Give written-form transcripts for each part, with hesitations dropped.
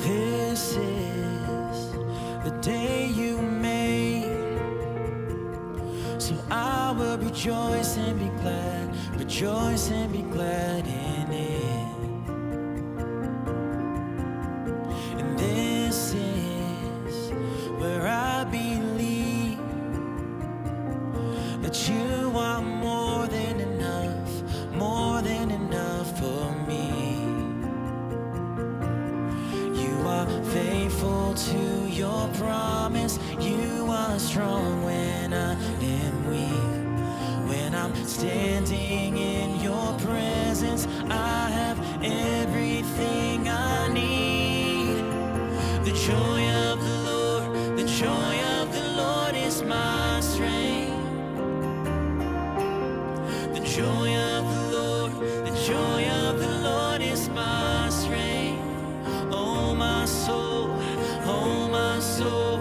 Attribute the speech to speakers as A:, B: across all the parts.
A: This is the day you made, so I will rejoice and be glad, rejoice and be glad in it. And this is where I believe that you are more than enough for me. You are faithful to your promise. You are strong when I am weak. When I'm standing in your presence, I have everything I need. The joy of the Lord, the joy of the Lord is my strength. The joy of the Lord, the joy of the Lord is my strength. Oh my soul,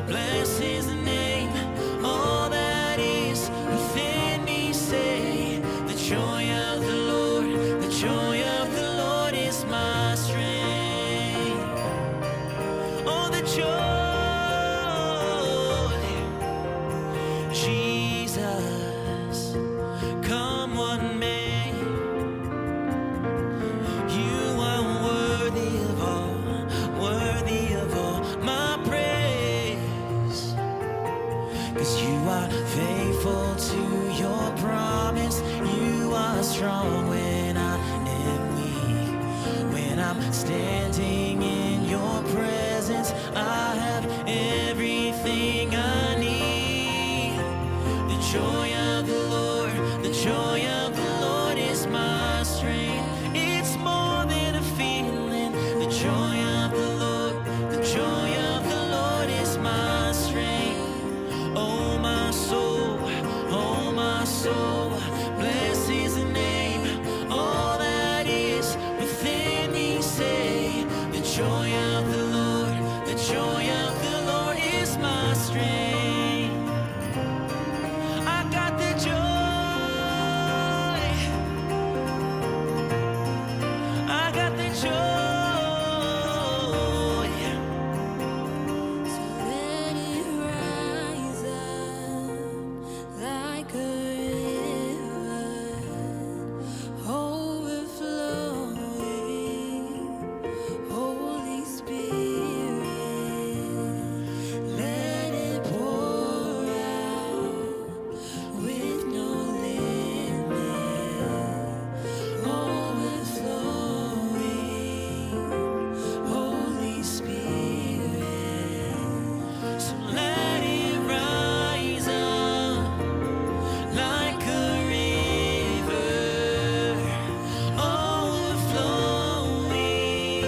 A: bless his name. All that is within me say, the joy of the Lord, the joy of the Lord is my strength. Oh, the joy, Jesus, come what may. You are worthy of all my praise. 'Cause you are faithful to your promise. You are strong when I am weak. When I'm standing in your presence, I have everything I need. The joy of the Lord, the joy of the Lord is my strength. It's more than a feeling. The joy of the Lord, the joy of the Lord is my strength. Oh my soul, bless his name. All that is within me say, the joy of the Lord, the joy of the Lord is my strength. I got the joy, I got the joy.
B: So let it rise up like a river, overflowing. Holy Spirit, let it pour out with no limit. Overflowing, Holy Spirit.
A: So let it rise up like a river, overflowing,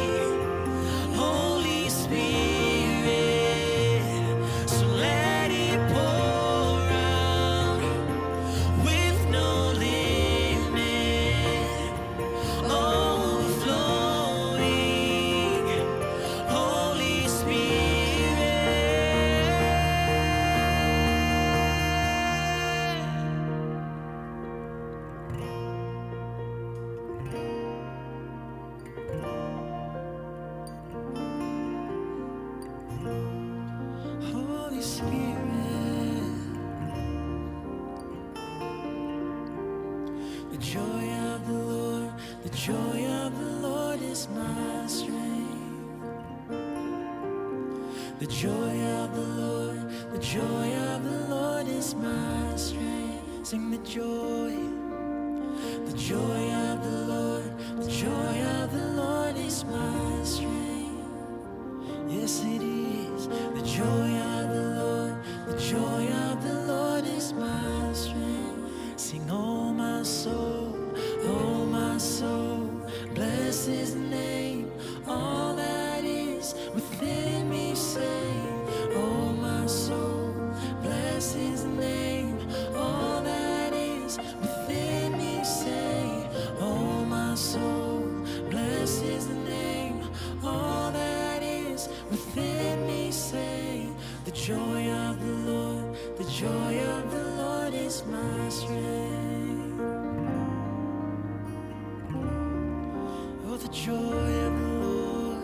A: Holy Spirit. So let it pour out with no limit, overflowing, Holy Spirit. Holy Spirit, the joy of the Lord, the joy of the Lord is my strength. The joy of the Lord, the joy of the Lord is my strength. Sing the joy of the Lord, the joy of the Lord is my strength. Yes, it is. The joy of the Lord, the joy of the Lord is my strength. Sing, oh my soul, bless his name. All that is within me say, oh my soul, bless his name. All that is within me say, oh my soul, bless his name. All that is within me say, the joy of the Lord, the joy of the Lord is my strength. Oh, the joy of the Lord.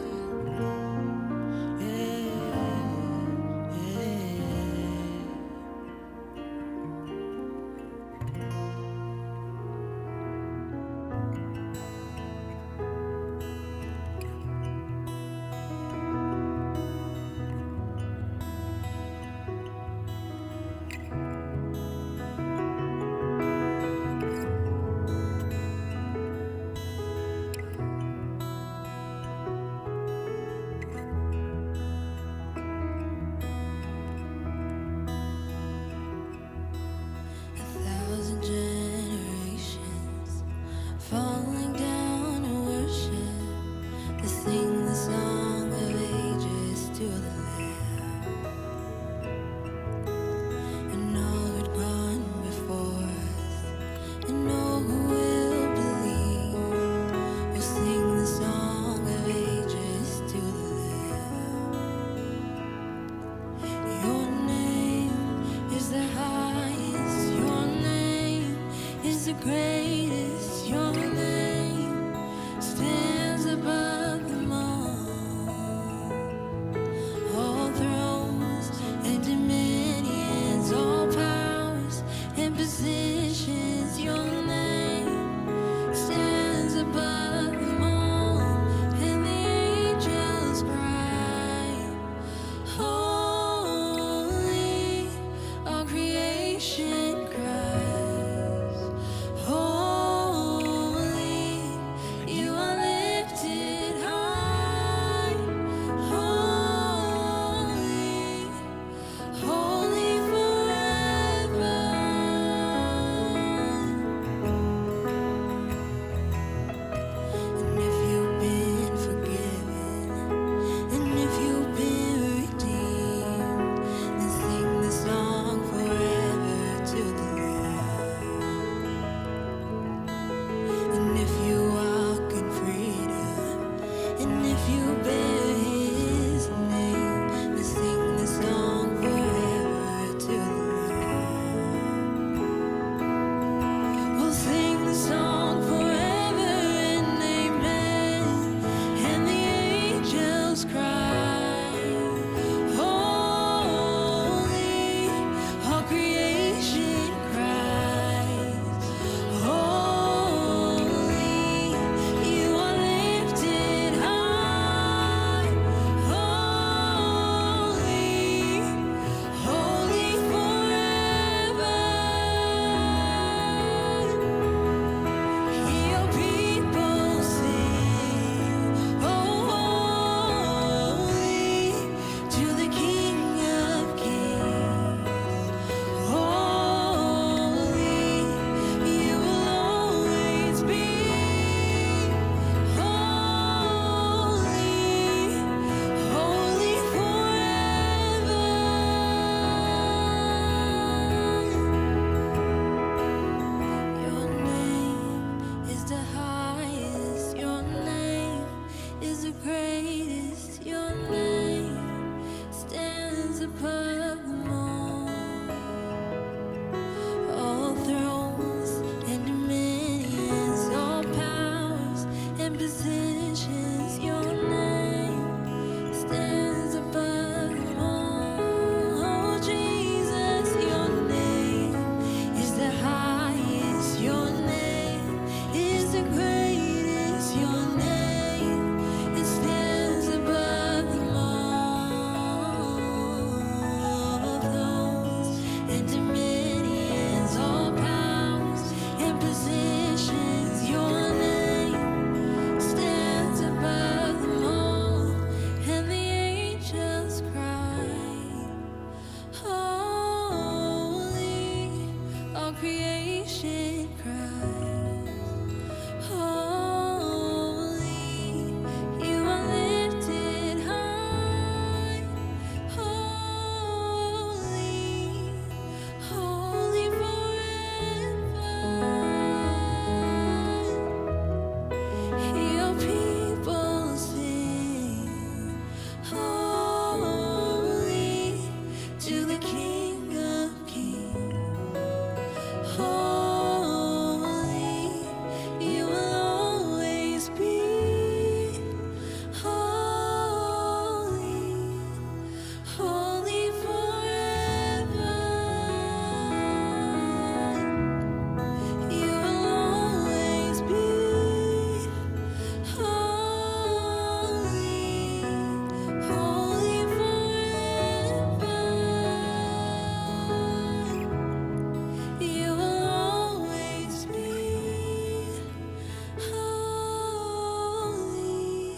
B: you bear his name, we'll sing the song forever to the Lord. We'll sing the song forever and amen, and the angels cry, holy, all creation cries, holy, you are lifted high, holy, holy forever. Your people sing, holy, to the King of Kings. Holy, you will always be. Holy, holy forever. Your name is the highest, your name is the greatest, your name stands above them all thrones and dominions, all powers and positions, your name stands above them all. Oh, Jesus, your name is the highest, your name is the greatest, your name, it stands above them all thrones and dominions, all powers and positions, your name stands above them all, and the angels cry, holy, all creation cries, holy, you are lifted high, holy, holy forever. Your people sing, holy, to the King of Kings. Holy, you will always be. Holy, holy forever. You will always be. Holy, holy forever. You will always be. Holy,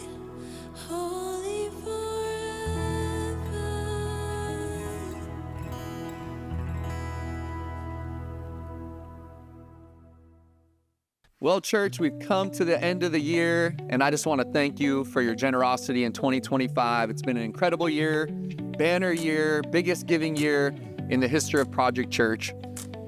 B: holy forever.
C: Well, church, we've come to the end of the year, and I just want to thank you for your generosity in 2025. It's been an incredible year, banner year, biggest giving year in the history of Project Church.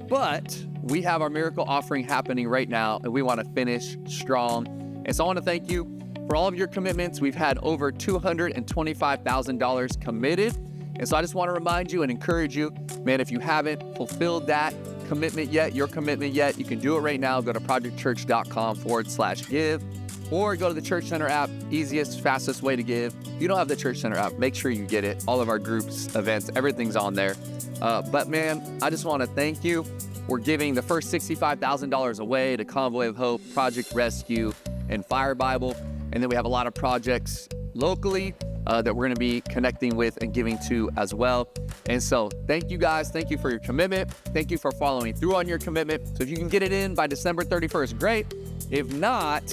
C: But we have our miracle offering happening right now, and we want to finish strong. And so I want to thank you for all of your commitments. We've had over $225,000 committed. And so I just want to remind you and encourage you, man, if you haven't fulfilled that commitment yet, your commitment yet, you can do it right now. Go to projectchurch.com/give, or go to the Church Center app. Easiest, fastest way to give. If you don't have the Church Center app, make sure you get it. All of our groups, events, everything's on there. But man, I just want to thank you. We're giving the first $65,000 away to Convoy of Hope, Project Rescue, and Fire Bible. And then we have a lot of projects locally that we're going to be connecting with and giving to as well. And so thank you guys. Thank you for your commitment. Thank you for following through on your commitment. So if you can get it in by December 31st, great. If not,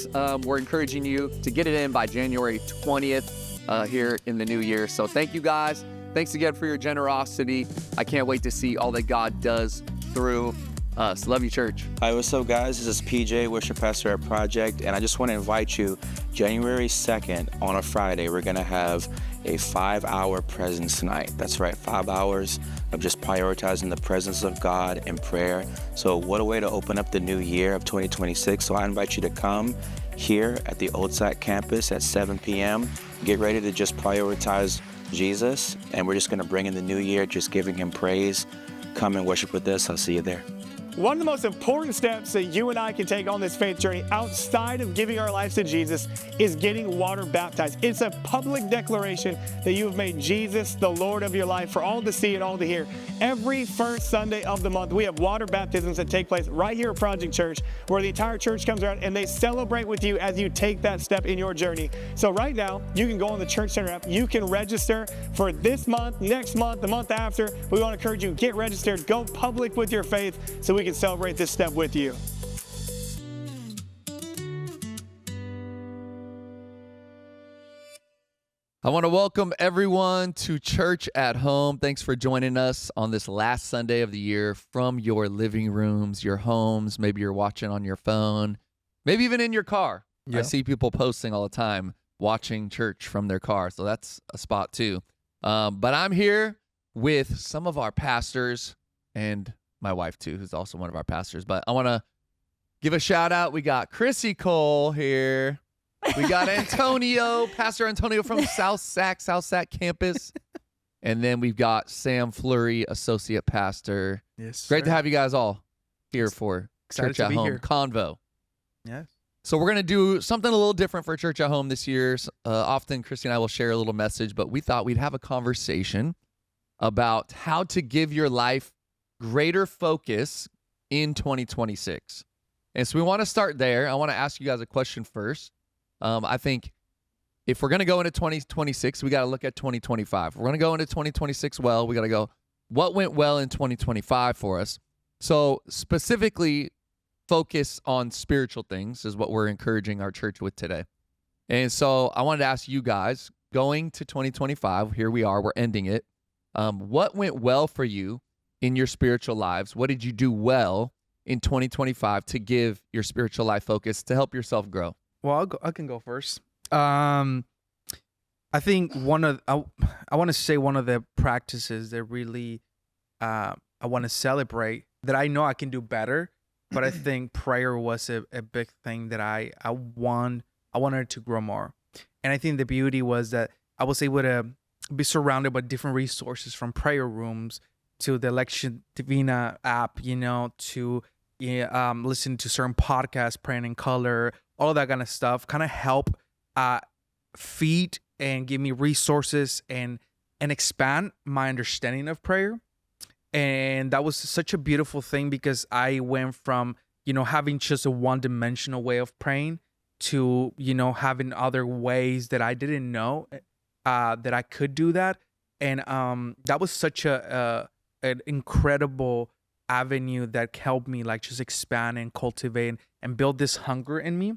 C: we're encouraging you to get it in by January 20th here in the new year. So thank you guys. Thanks again for your generosity. I can't wait to see all that God does through us. Love you, church.
D: Hi, what's up, guys? This is PJ, worship pastor at Project, and I just want to invite you, January 2nd on a Friday, we're going to have a 5-hour presence night. That's right, 5 hours of just prioritizing the presence of God in prayer. So what a way to open up the new year of 2026. So I invite you to come here at the Old Sac campus at 7 p.m. get ready to just prioritize Jesus, and we're just going to bring in the new year, just giving him praise. Come and worship with us. I'll see you there.
E: One of the most important steps that you and I can take on this faith journey outside of giving our lives to Jesus is getting water baptized. It's a public declaration that you have made Jesus the Lord of your life for all to see and all to hear. Every first Sunday of the month, we have water baptisms that take place right here at Project Church, where the entire church comes around and they celebrate with you as you take that step in your journey. So right now, you can go on the Church Center app. You can register for this month, next month, the month after. We want to encourage you, get registered, go public with your faith so we can celebrate this step with you.
C: I want to welcome everyone to Church at Home. Thanks for joining us on this last Sunday of the year from your living rooms, your homes. Maybe you're watching on your phone, maybe even in your car. Yeah. I see people posting all the time watching church from their car, so that's a spot too. But I'm here with some of our pastors and my wife too, who's also one of our pastors. But I want to give a shout out. We got Chrissy Cole here. We got Antonio, Pastor Antonio from South Sac campus. And then we've got Sam Fleury, associate pastor.
F: Yes.
C: Great to have you guys all here for
F: Excited
C: Church at Home
F: here.
C: Convo.
F: Yes.
C: So we're going to do something a little different for Church at Home this year. Often Christy and I will share a little message, but we thought we'd have a conversation about how to give your life greater focus in 2026. And so we want to start there. I want to ask you guys a question first. I think if we're going to go into 2026, we got to look at 2025. We're going to go into 2026 well. We got to go, what went well in 2025 for us? So specifically focus on spiritual things is what we're encouraging our church with today. And so I wanted to ask you guys, going to 2025, here we are, we're ending it. What went well for you in your spiritual lives? What did you do well in 2025 to give your spiritual life focus to help yourself grow?
F: Well, I can go first. I think I want to say one of the practices that really I want to celebrate that I know I can do better, but I think prayer was a big thing that I wanted to grow more. And I think the beauty was that I was able to be surrounded by different resources, from prayer rooms to the Lección Divina app, to listen to certain podcasts, Praying in Color, all of that kind of stuff, kind of help feed and give me resources and expand my understanding of prayer. And that was such a beautiful thing, because I went from, having just a one-dimensional way of praying to, having other ways that I didn't know that I could do that. And that was such an incredible avenue that helped me just expand and cultivate and build this hunger in me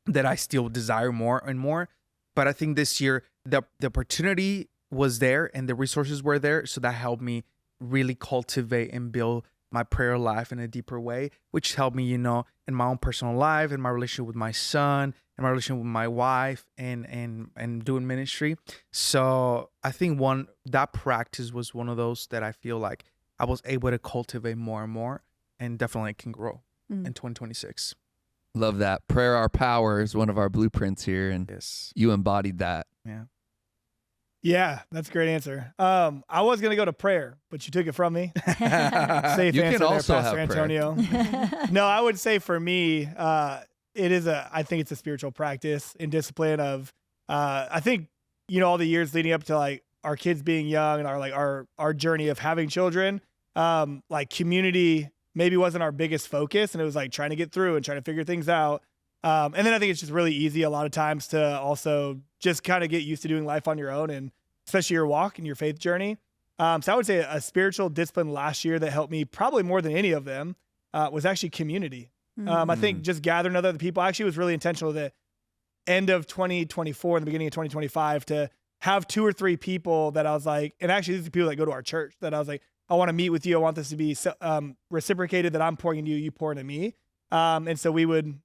F: that I still desire more and more. But I think this year the opportunity was there and the resources were there, so that helped me really cultivate and build my prayer life in a deeper way, which helped me, in my own personal life, in my relationship with my son, in my relationship with my wife, and doing ministry. So I think that practice was one of those that I feel like I was able to cultivate more and more, and definitely can grow in 2026.
C: Love that. Prayer Our Power is one of our blueprints here, and
F: Yes.
C: you embodied that.
F: Yeah.
E: Yeah, that's a great answer. I was going to go to prayer, but you took it from me. Safe
C: You
E: answer
C: can
E: there,
C: also
E: Pastor
C: have prayer.
E: Antonio. No, I would say for me, I think it's a spiritual practice and discipline of, I think, all the years leading up to our kids being young and our journey of having children, community maybe wasn't our biggest focus, and it was trying to get through and trying to figure things out. And then I think it's just really easy a lot of times to also just kind of get used to doing life on your own, and especially your walk and your faith journey. So I would say a spiritual discipline last year that helped me probably more than any of them was actually community. I think just gathering other people. I actually was really intentional at the end of 2024 and the beginning of 2025 to have 2 or 3 people that I was like, and actually these are people that go to our church, that I was like, I want to meet with you. I want this to be reciprocated, that I'm pouring into you, you pour into me. And so we would,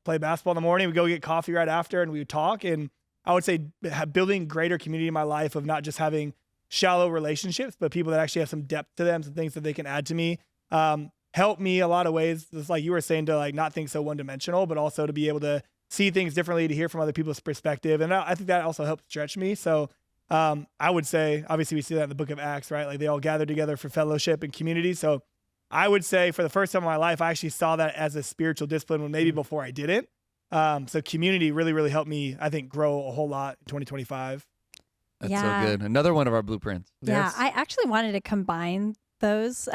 E: play basketball in the morning. We'd go get coffee right after, and we would talk. And I would say building greater community in my life of not just having shallow relationships, but people that actually have some depth to them, some things that they can add to me, help me a lot of ways. Just like you were saying, to not think so one-dimensional, but also to be able to see things differently, to hear from other people's perspective. And I think that also helped stretch me. So I would say, obviously we see that in the book of Acts, right? Like they all gathered together for fellowship and community. So I would say for the first time in my life, I actually saw that as a spiritual discipline when maybe before I didn't. So community really, really helped me, I think, grow a whole lot in 2025.
C: That's
G: Yeah.
C: so good. Another one of our blueprints.
G: Yeah,
F: Yes.
G: I actually wanted to combine those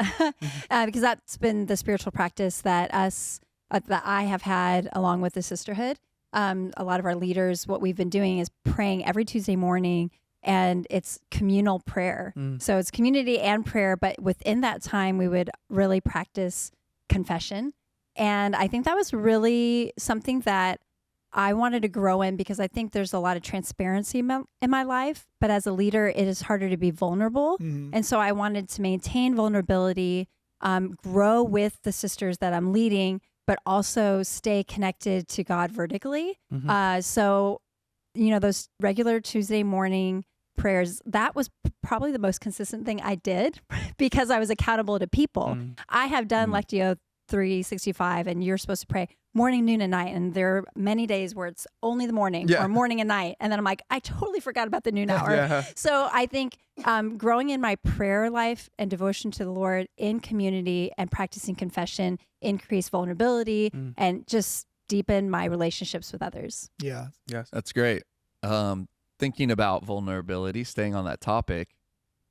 G: because that's been the spiritual practice that that I have had along with the sisterhood. A lot of our leaders, what we've been doing is praying every Tuesday morning, and it's communal prayer. So it's community and prayer, but within that time, we would really practice confession. And I think that was really something that I wanted to grow in, because I think there's a lot of transparency in my life, but as a leader, it is harder to be vulnerable. And so I wanted to maintain vulnerability, grow with the sisters that I'm leading, but also stay connected to God vertically. So, those regular Tuesday morning prayers, that was probably the most consistent thing I did because I was accountable to people. I have done Lectio 365, and you're supposed to pray morning, noon, and night. And there are many days where it's only the morning or morning and night. And then I'm like, I totally forgot about the noon hour. So I think growing in my prayer life and devotion to the Lord in community and practicing confession increase vulnerability and just deepen my relationships with others.
E: Yeah.
F: Yes.
C: That's great. Thinking about vulnerability, staying on that topic,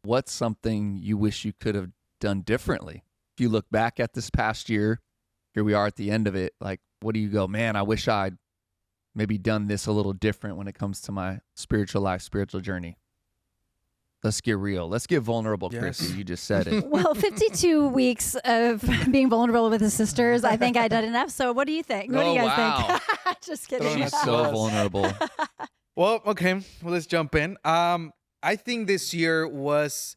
C: what's something you wish you could have done differently? If you look back at this past year, here we are at the end of it, like, what do you go, man, I wish I'd maybe done this a little different when it comes to my spiritual life, spiritual journey? Let's get real. Let's get vulnerable, Chrissy. You just said it.
G: Well, 52 weeks of being vulnerable with the sisters, I think I did enough. So what do you think? What do you guys think? Just kidding.
C: She's so vulnerable.
F: Well, okay. Well, let's jump in. I think this year was,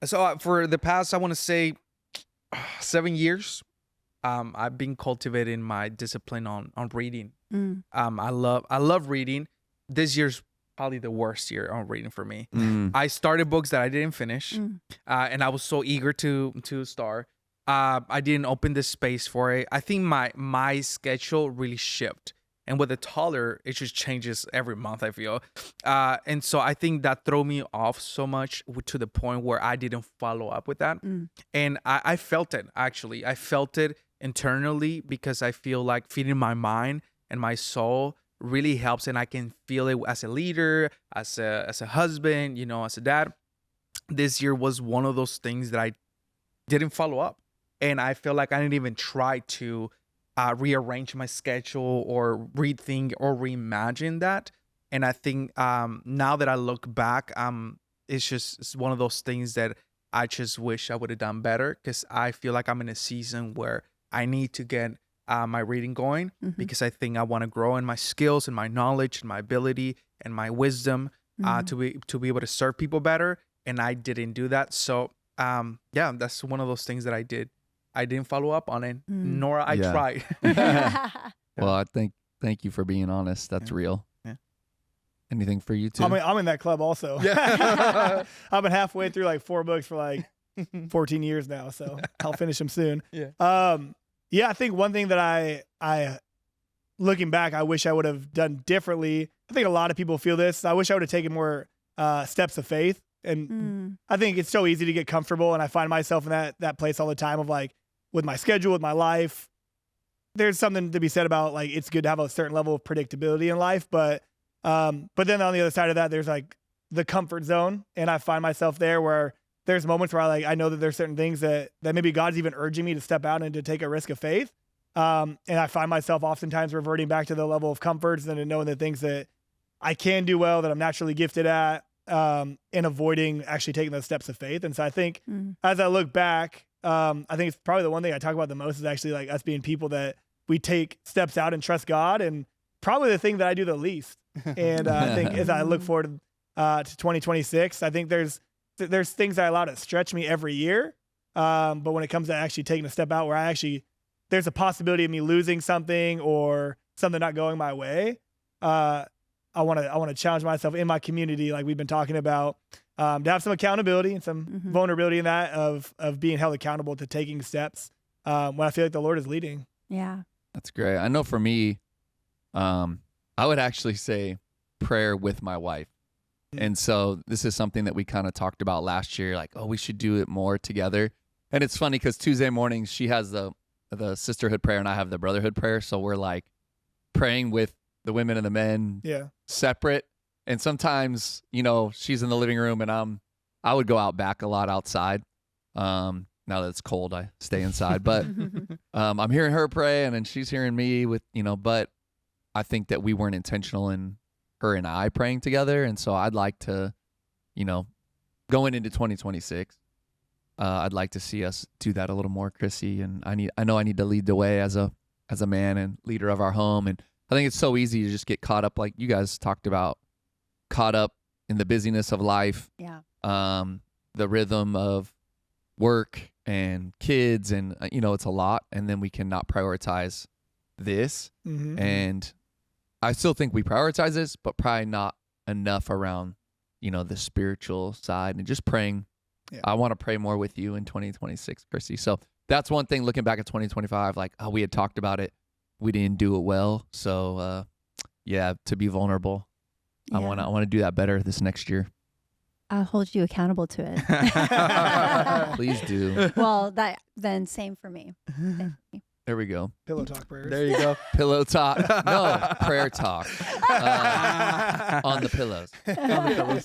F: so for the past, I want to say 7 years, I've been cultivating my discipline on reading. I love reading. This year's probably the worst year on reading for me. I started books that I didn't finish, and I was so eager to start. I didn't open the space for it. I think my schedule really shifted. And with the taller, it just changes every month, I feel. And so I think that threw me off so much to the point where I didn't follow up with that. And I felt it, actually. I felt it internally because I feel like feeding my mind and my soul really helps. And I can feel it as a leader, as a husband, as a dad. This year was one of those things that I didn't follow up. And I feel like I didn't even try to rearrange my schedule or rethink or reimagine that. And I think now that I look back, it's one of those things that I just wish I would have done better, because I feel like I'm in a season where I need to get my reading going, because I think I want to grow in my skills and my knowledge and my ability and my wisdom to be able to serve people better. And I didn't do that. So that's one of those things that I did. I didn't follow up on it, nor I tried.
C: Well, thank you for being honest. That's real.
F: Yeah.
C: Anything for you too?
E: I'm in that club also.
F: Yeah.
E: I've been halfway through like 4 books for like 14 years now, so I'll finish them soon.
F: Yeah.
E: I think one thing that I looking back, I wish I would have done differently. I think a lot of people feel this. I wish I would have taken more steps of faith. And I think it's so easy to get comfortable, and I find myself in that place all the time of like, with my schedule, with my life, there's something to be said about like, it's good to have a certain level of predictability in life. But then on the other side of that, there's like the comfort zone. And I find myself there where there's moments where I know that there's certain things that maybe God's even urging me to step out and to take a risk of faith. And I find myself oftentimes reverting back to the level of comforts and to knowing the things that I can do well, that I'm naturally gifted at, and avoiding actually taking those steps of faith. And so I think as I look back, I think it's probably the one thing I talk about the most is actually like us being people that we take steps out and trust God, and probably the thing that I do the least. And I think as I look forward to 2026, I think there's things I allow to stretch me every year. But when it comes to actually taking a step out where there's a possibility of me losing something or something not going my way, I want to challenge myself in my community, like we've been talking about, to have some accountability and some vulnerability in that of being held accountable to taking steps when I feel like the Lord is leading.
G: Yeah.
C: That's great. I know for me, I would actually say prayer with my wife. And so this is something that we kind of talked about last year, like, oh, we should do it more together. And it's funny because Tuesday mornings she has the sisterhood prayer and I have the brotherhood prayer. So we're like praying with the women and the men separate. And sometimes, she's in the living room and I would go out back a lot outside. Now that it's cold, I stay inside. But I'm hearing her pray and then she's hearing me with, but I think that we weren't intentional in her and I praying together. And so I'd like to, going into 2026, I'd like to see us do that a little more, Chrissy. And I know I need to lead the way as a man and leader of our home. And I think it's so easy to just get caught up, like you guys talked about, caught up in the busyness of life.
G: Yeah.
C: The rhythm of work and kids and, it's a lot. And then we cannot prioritize this.
E: Mm-hmm.
C: And I still think we prioritize this, but probably not enough around, the spiritual side and just praying. Yeah. I want to pray more with you in 2026, Chrissy. So that's one thing looking back at 2025, like, we had talked about it. We didn't do it well. So, to be vulnerable.
G: Yeah.
C: I want to do that better this next year.
G: I'll hold you accountable to it.
C: Please do.
G: Well, then same for me.
C: There we go.
E: Pillow talk prayers.
F: There you go.
C: Pillow talk. No, prayer talk. On the pillows.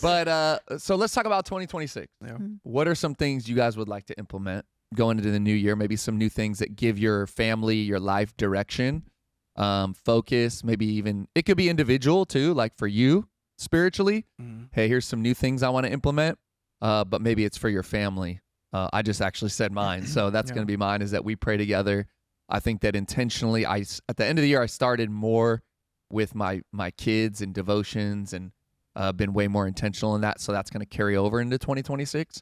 C: But so let's talk about 2026.
F: Yeah.
C: What are some things you guys would like to implement going into the new year? Maybe some new things that give your family, your life direction, focus, maybe even, it could be individual too, like for you spiritually. Hey, here's some new things I want to implement, but maybe it's for your family. I just actually said mine. So that's going to be mine, is that we pray together. I think that intentionally, at the end of the year, I started more with my kids and devotions and been way more intentional in that. So that's going to carry over into 2026.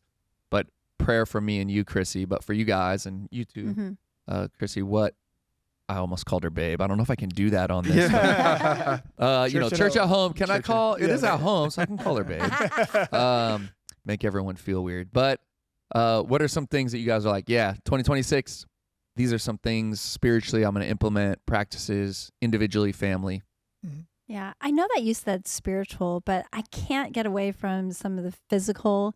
C: But prayer for me and you, Chrissy, but for you guys and you too, Chrissy, I almost called her babe. I don't know if I can do that on this. Church at home. Can I call? It is at home, so I can call her babe. Make everyone feel weird. But what are some things that you guys are like, 2026, these are some things spiritually I'm going to implement, practices, individually, family.
G: Yeah, I know that you said spiritual, but I can't get away from some of the physical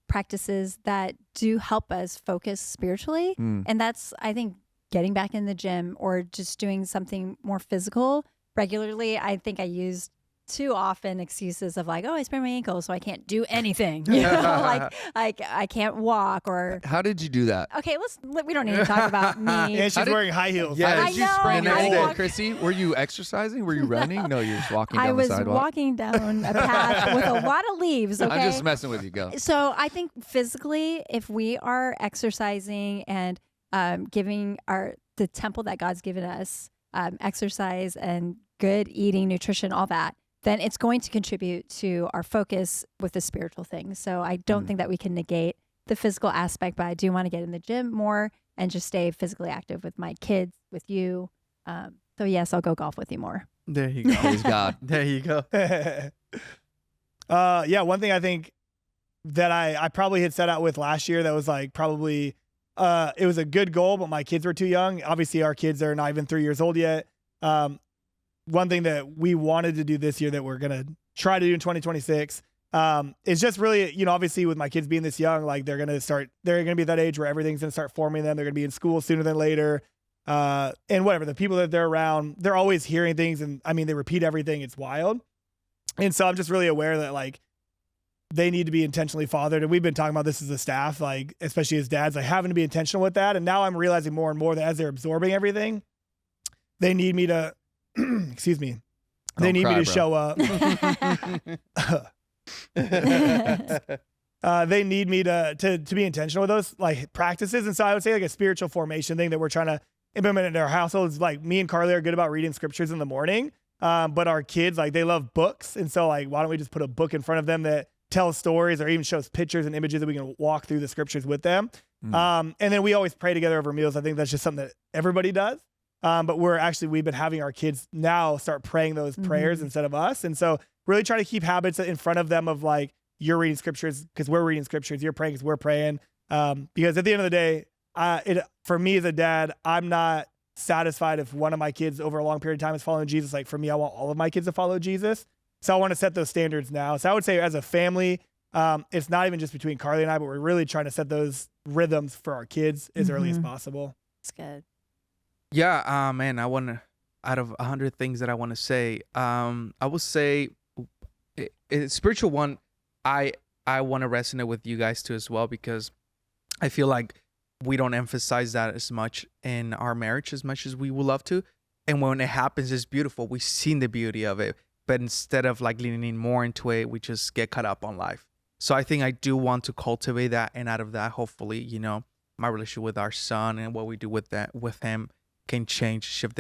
G: practices that do help us focus spiritually. And that's, I think, getting back in the gym or just doing something more physical regularly. I think I used too often excuses of like, oh, I sprained my ankle, so I can't do anything. Like I can't walk or.
C: How did you do that?
G: Okay, we don't need to talk about me.
E: And she's wearing high heels.
C: Yeah,
G: I
C: did you
G: know,
C: sprain your
G: I
C: ankle,
G: walk-
C: Chrissy? Were you exercising? Were you running? No, you're just walking
G: I
C: down
G: was
C: the sidewalk.
G: walking down a path with a lot of leaves. Okay,
C: I'm just messing with you. Go.
G: So I think physically, if we are exercising and giving the temple that God's given us, exercise and good eating, nutrition, all that, then it's going to contribute to our focus with the spiritual things. So I don't think that we can negate the physical aspect, but I do want to get in the gym more and just stay physically active with my kids, with you. So yes, I'll go golf with you more.
F: There you go.
C: Praise God.
F: There you go.
E: One thing I think that I probably had set out with last year that was like probably it was a good goal, but my kids were too young. Obviously, our kids are not even 3 years old yet. One thing that we wanted to do this year that we're going to try to do in 2026 is just really, obviously with my kids being this young, like they're going to be at that age where everything's going to start forming them. They're going to be in school sooner than later. And whatever, the people that they're around, they're always hearing things. And I mean, they repeat everything. It's wild. And so I'm just really aware that like they need to be intentionally fathered. And we've been talking about this as a staff, like, especially as dads, like having to be intentional with that. And now I'm realizing more and more that as they're absorbing everything, they need me to, excuse me, they need me to show up. They need me to be intentional with those like practices. And so I would say like a spiritual formation thing that we're trying to implement in our household is like me and Carly are good about reading scriptures in the morning. But our kids, like they love books. And so like, why don't we just put a book in front of them that tells stories or even shows pictures and images that we can walk through the scriptures with them. And then we always pray together over meals. I think that's just something that everybody does. But we've been having our kids now start praying those prayers instead of us. And so really try to keep habits in front of them of like, you're reading scriptures because we're reading scriptures. You're praying because we're praying. Because at the end of the day, for me as a dad, I'm not satisfied if one of my kids over a long period of time is following Jesus. Like for me, I want all of my kids to follow Jesus. So I want to set those standards now. So I would say as a family, it's not even just between Carly and I, but we're really trying to set those rhythms for our kids as early as possible.
G: It's good.
F: Yeah, man, out of 100 things that I want to say, I would say spiritual one, I want to resonate with you guys too as well, because I feel like we don't emphasize that as much in our marriage as much as we would love to. And when it happens, it's beautiful. We've seen the beauty of it. But instead of like leaning more into it, we just get caught up on life. So I think I do want to cultivate that. And out of that, hopefully, you know, my relationship with our son and what we do with him can change, shift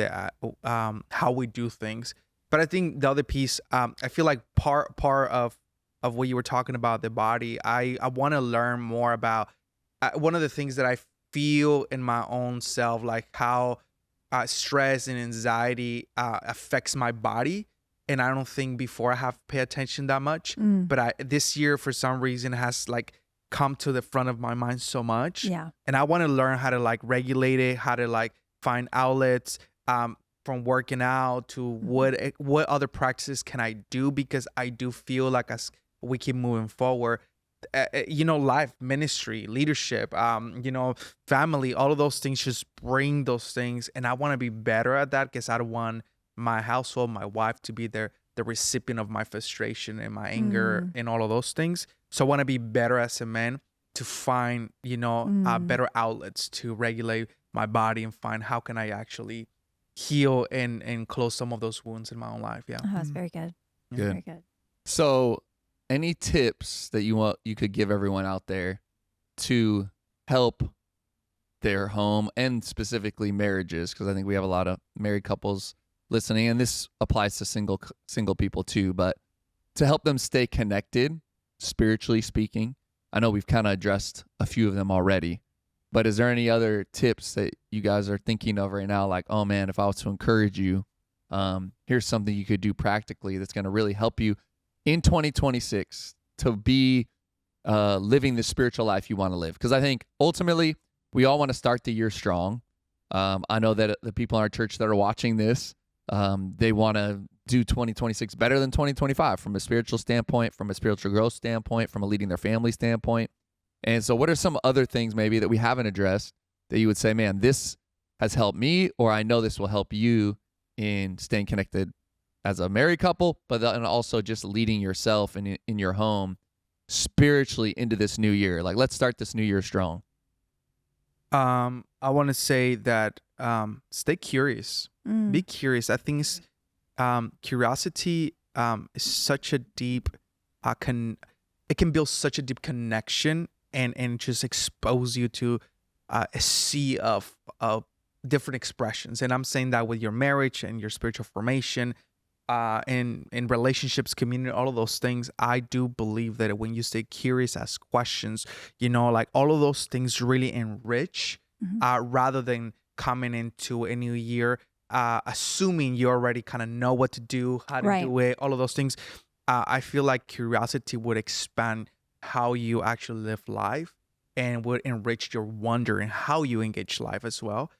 F: how we do things. But I think the other piece, I feel like part of what you were talking about, the body, I want to learn more about one of the things that I feel in my own self, like how stress and anxiety affects my body. And I don't think before I have paid attention that much, but this year for some reason has like come to the front of my mind so much.
G: Yeah.
F: And I want to learn how to like regulate it, how to like find outlets from working out to what other practices can I do, because I do feel like as we keep moving forward, you know, life, ministry, leadership, you know, family, all of those things just bring those things. And I want to be better at that, because I don't want my household, my wife to be the recipient of my frustration and my anger and all of those things. So I want to be better as a man to find, you know, better outlets to regulate my body and find how can I actually heal and close some of those wounds in my own life. Yeah.
G: Oh, that's very good.
C: Good.
G: Very good.
C: So, any tips that you could give everyone out there to help their home and specifically marriages? Because I think we have a lot of married couples listening, and this applies to single people too. But to help them stay connected, spiritually speaking, I know we've kind of addressed a few of them already. But is there any other tips that you guys are thinking of right now? Like, oh man, if I was to encourage you, here's something you could do practically that's going to really help you in 2026 to be living the spiritual life you want to live. Because I think ultimately we all want to start the year strong. I know that the people in our church that are watching this, they want to do 2026 better than 2025 from a spiritual standpoint, from a spiritual growth standpoint, from a leading their family standpoint. And so what are some other things maybe that we haven't addressed that you would say, man, this has helped me, or I know this will help you in staying connected as a married couple, but then also just leading yourself in your home spiritually into this new year? Like, let's start this new year strong.
F: I want to say that stay curious. Be curious. I think curiosity is such a deep it can build such a deep connection and just expose you to a sea of different expressions. And I'm saying that with your marriage and your spiritual formation, in relationships, community, all of those things. I do believe that when you stay curious, ask questions, you know, like all of those things really enrich, rather than coming into a new year assuming you already kind of know what to do, how to do it, all of those things. I feel like curiosity would expand how you actually live life and would enrich your wonder in how you engage life as well.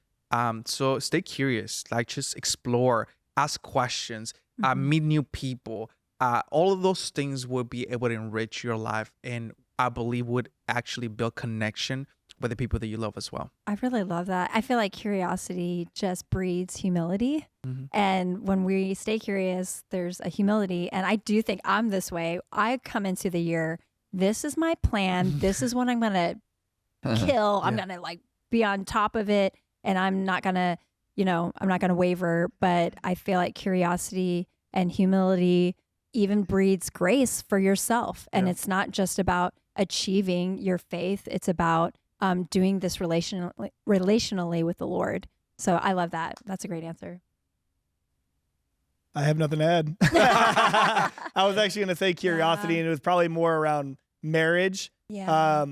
F: So stay curious, like just explore, ask questions, meet new people. All of those things would be able to enrich your life, and I believe would actually build connection with the people that you love as well.
G: I really love that. I feel like curiosity just breeds humility. And when we stay curious, there's a humility. And I do think I'm this way. I come into the year, this is my plan. This is what I'm going to kill. I'm going to like be on top of it. And I'm not going to, I'm not going to waver. But I feel like curiosity and humility even breeds grace for yourself. And it's not just about achieving your faith. It's about doing this relationally with the Lord. So I love that. That's a great answer.
E: I have nothing to add. I was actually going to say curiosity, and it was probably more around marriage.
G: Yeah.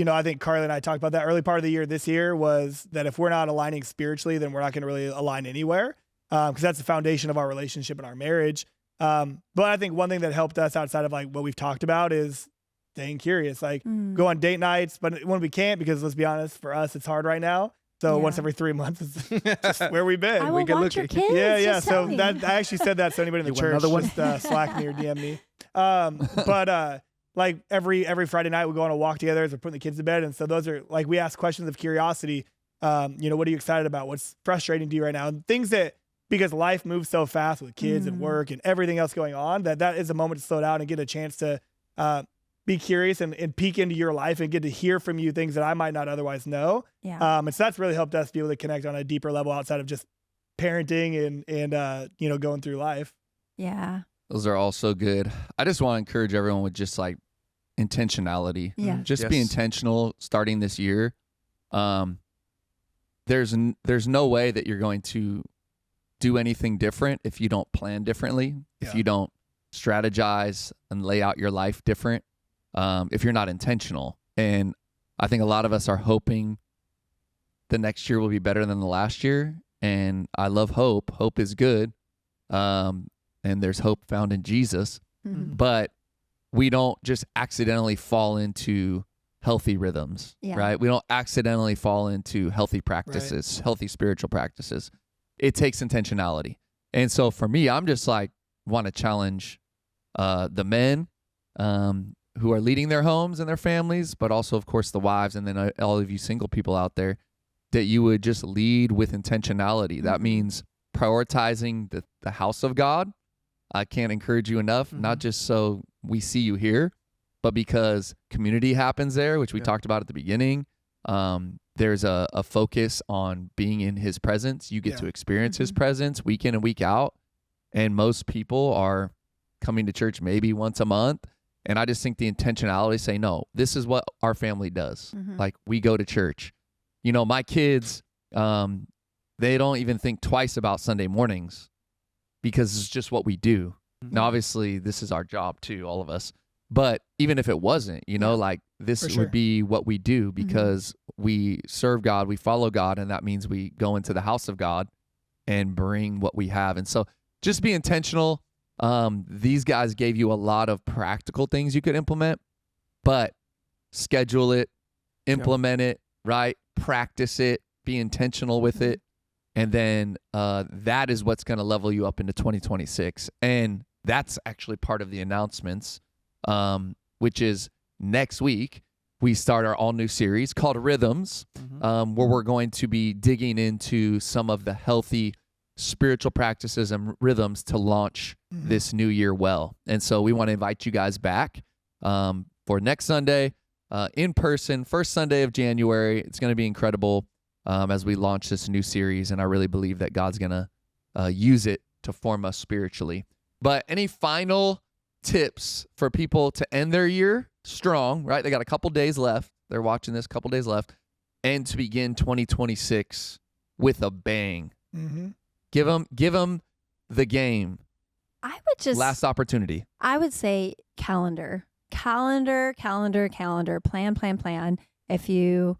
E: I think Carly and I talked about that early part of the year this year, was that if we're not aligning spiritually, then we're not going to really align anywhere, because that's the foundation of our relationship and our marriage. But I think one thing that helped us outside of like what we've talked about is staying curious, like go on date nights, but when we can't, because let's be honest, for us, it's hard right now. So
G: Yeah.
E: once every 3 months is just where we've been.
G: I will
F: get
G: watch your
F: looking.
G: kids.
E: Yeah, yeah.
G: just tell
E: So
G: me.
E: that I actually said that, so anybody in the
F: You want
E: church
F: another one?
E: just Slack me or DM me. But like every Friday night we go on a walk together as we're putting the kids to bed, and so those are like we ask questions of curiosity. You know, what are you excited about? What's frustrating to you right now? And things that, because life moves so fast with kids and work and everything else going on, that is a moment to slow down and get a chance to be curious and peek into your life and get to hear from you things that I might not otherwise know.
G: Yeah.
E: And so that's really helped us be able to connect on a deeper level outside of just parenting and you know, going through life.
G: Yeah.
C: Those are all so good. I just want to encourage everyone with just like intentionality.
G: Yeah.
C: Just be
F: Yes.
C: intentional starting this year. There's no way that you're going to do anything different if you don't plan differently, if
E: Yeah.
C: you don't strategize and lay out your life different, if you're not intentional. And I think a lot of us are hoping the next year will be better than the last year. And I love hope. Hope is good. And there's hope found in Jesus.
G: Mhm.
C: But we don't just accidentally fall into healthy rhythms,
G: Yeah.
C: right? We don't accidentally fall into healthy practices, healthy spiritual practices. It takes intentionality. And so for me, I'm just like, want to challenge the men who are leading their homes and their families, but also, of course, the wives, and then all of you single people out there, that you would just lead with intentionality. That means prioritizing the house of God. I can't encourage you enough, not just so we see you here, but because community happens there, which we talked about at the beginning. There's a focus on being in his presence. You get to experience his presence week in and week out. And most people are coming to church maybe once a month. And I just think the intentionality say, no, this is what our family does. Like, we go to church. You know, my kids, they don't even think twice about Sunday mornings because it's just what we do. Now, obviously, this is our job too, all of us. But even if it wasn't, you know, like this
E: For sure.
C: would be what we do because we serve God, we follow God, and that means we go into the house of God and bring what we have. And so just be intentional. These guys gave you a lot of practical things you could implement, but schedule it, implement it, right? Practice it, be intentional with it. And then that is what's going to level you up into 2026. And that's actually part of the announcements, which is next week, we start our all new series called Rhythms, where we're going to be digging into some of the healthy spiritual practices and rhythms to launch this new year well. And so we want to invite you guys back for next Sunday in person, first Sunday of January. It's going to be incredible as we launch this new series. And I really believe that God's going to use it to form us spiritually. But any final tips for people to end their year strong, right? They got a couple days left. They're watching this, couple days left, and to begin 2026 with a bang. Give them the game.
G: I would just
C: Last opportunity.
G: I would say calendar. Plan. If you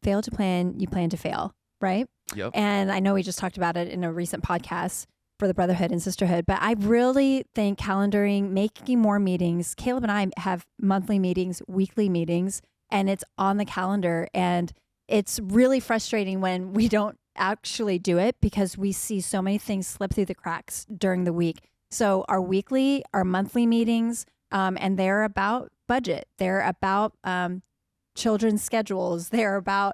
G: fail to plan, you plan to fail, right?
C: Yep.
G: And I know we just talked about it in a recent podcast for the brotherhood and sisterhood, but I really think calendaring, making more meetings. Caleb and I have monthly meetings, weekly meetings, and it's on the calendar. And it's really frustrating when we don't actually do it because we see so many things slip through the cracks during the week. So our monthly meetings, and they're about budget. They're about children's schedules. They're about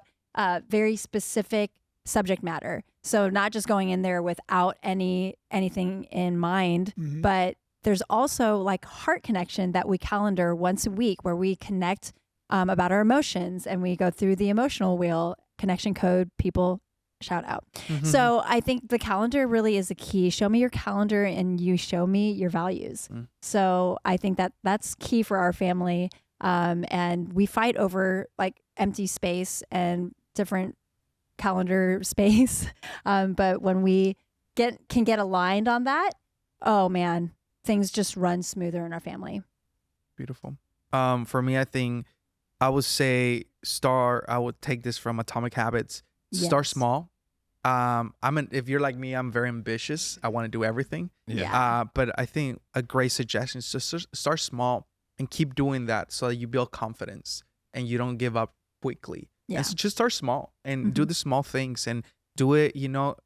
G: very specific subject matter. So not just going in there without anything in mind, but there's also like heart connection that we calendar once a week where we connect about our emotions and we go through the emotional wheel, connection code, people shout out. So I think the calendar really is a key. Show me your calendar and you show me your values. So I think that that's key for our family. And we fight over like empty space and different calendar space. But when we can get aligned on that, oh man, things just run smoother in our family.
F: Beautiful. For me, I think I would say I would take this from Atomic Habits. Start
G: Yes.
F: small. If you're like me, I'm very ambitious. I want to do everything.
G: Yeah.
F: But I think a great suggestion is to start small and keep doing that so that you build confidence and you don't give up quickly.
G: Yeah.
F: And so just start small and do the small things and do it,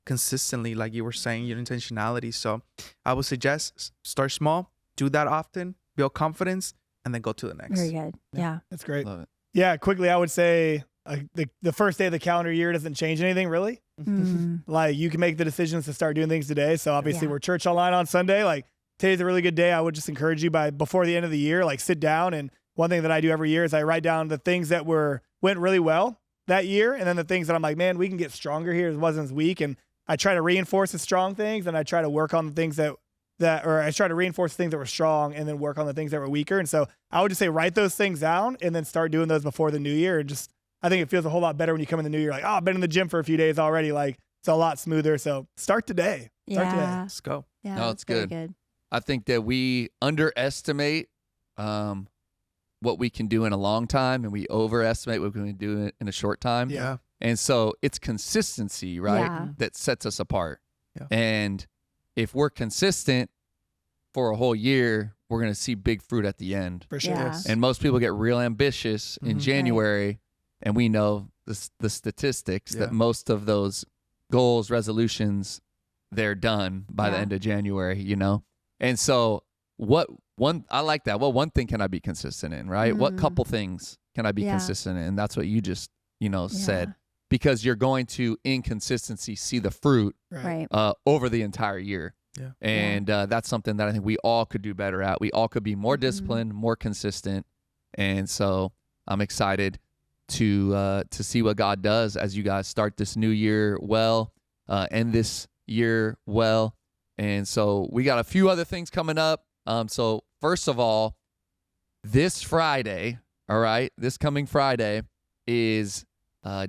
F: consistently, like you were saying, your intentionality. So I would suggest start small, do that often, build confidence, and then go to the next.
G: Very good. Yeah.
E: That's great.
C: Love it.
E: Yeah, quickly, I would say the first day of the calendar year doesn't change anything, really.
G: Mm.
E: Like, you can make the decisions to start doing things today. So obviously,
G: Yeah.
E: we're church online on Sunday. Like, today's a really good day. I would just encourage you before the end of the year, like, sit down. And one thing that I do every year is I write down the things that went really well that year, and then the things that I'm like, man, we can get stronger here. It wasn't as weak, and I try to reinforce the strong things, and I try to work on the things or I try to reinforce things that were strong, and then work on the things that were weaker. And so I would just say write those things down, and then start doing those before the new year. And just, I think it feels a whole lot better when you come in the new year, like, oh, I've been in the gym for a few days already. Like, it's a lot smoother. So start today. Start today.
G: Yeah.
F: Let's go.
G: Yeah.
C: No,
G: that's
C: it's
G: very
C: good. I think that we underestimate what we can do in a long time, and we overestimate what we can do in a short time.
E: Yeah.
C: And so it's consistency, right,
G: Yeah.
C: that sets us apart.
F: Yeah.
C: And if we're consistent for a whole year, we're going to see big fruit at the end.
E: For sure.
G: Yeah.
C: And most people get real ambitious in
F: Mhm.
C: January, and we know the statistics that
F: Yeah.
C: most of those goals, resolutions, they're done by the
G: Yeah.
C: end of January, And so I like that. What one thing can I be consistent in, right? What
G: Mhm.
C: couple things can I be
G: Yeah.
C: consistent in? And that's what you just, said.
G: Yeah.
C: Because you're going to, in consistency, see the fruit
G: Right.
C: over the entire year.
F: Yeah.
C: And that's something that I think we all could do better at. We all could be more
G: Mhm.
C: disciplined, more consistent. And so I'm excited to see what God does as you guys start this new year well, end this year well. And so we got a few other things coming up. So first of all, this Friday, all right, this coming Friday is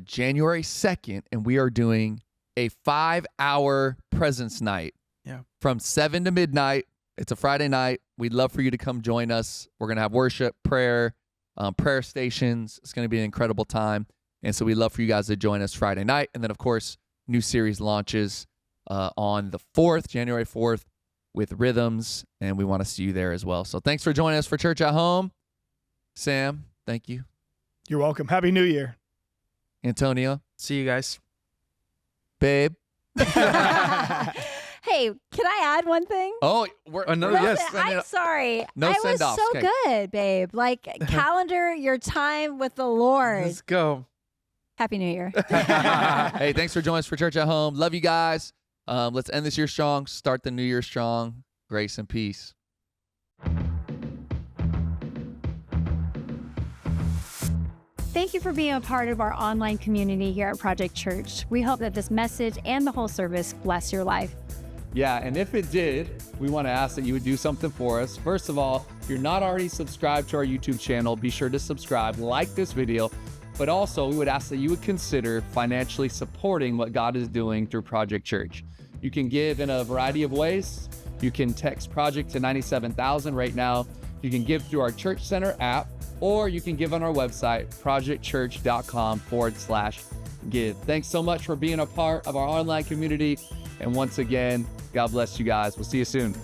C: January 2nd, and we are doing a 5-hour presence night.
F: Yeah.
C: From 7 to midnight. It's a Friday night. We'd love for you to come join us. We're going to have worship, prayer stations. It's going to be an incredible time. And so we'd love for you guys to join us Friday night. And then, of course, new series launches on the 4th, January 4th, with Rhythms. And we want to see you there as well. So thanks for joining us for Church at Home. Sam, thank you.
E: You're welcome. Happy New Year.
C: Antonio,
F: See you guys.
C: babe.
G: Hey, can I add one thing?
C: Oh, we're
F: Another
G: Listen,
F: yes.
G: I'm sorry.
C: No
G: I was
C: send-offs,
G: so
C: okay.
G: good, babe. Like, calendar your time with the Lord.
F: Let's go.
G: Happy New Year.
C: Hey, thanks for joining us for Church at Home. Love you guys. Let's end this year strong. Start the new year strong. Grace and peace.
H: Thank you for being a part of our online community here at Project Church. We hope that this message and the whole service bless your life.
C: Yeah, and if it did, we want to ask that you would do something for us. First of all, if you're not already subscribed to our YouTube channel, be sure to subscribe, like this video, but also we would ask that you would consider financially supporting what God is doing through Project Church. You can give in a variety of ways. You can text Project to 97,000 right now. You can give through our Church Center app, or you can give on our website, projectchurch.com/give. Thanks so much for being a part of our online community. And once again, God bless you guys. We'll see you soon.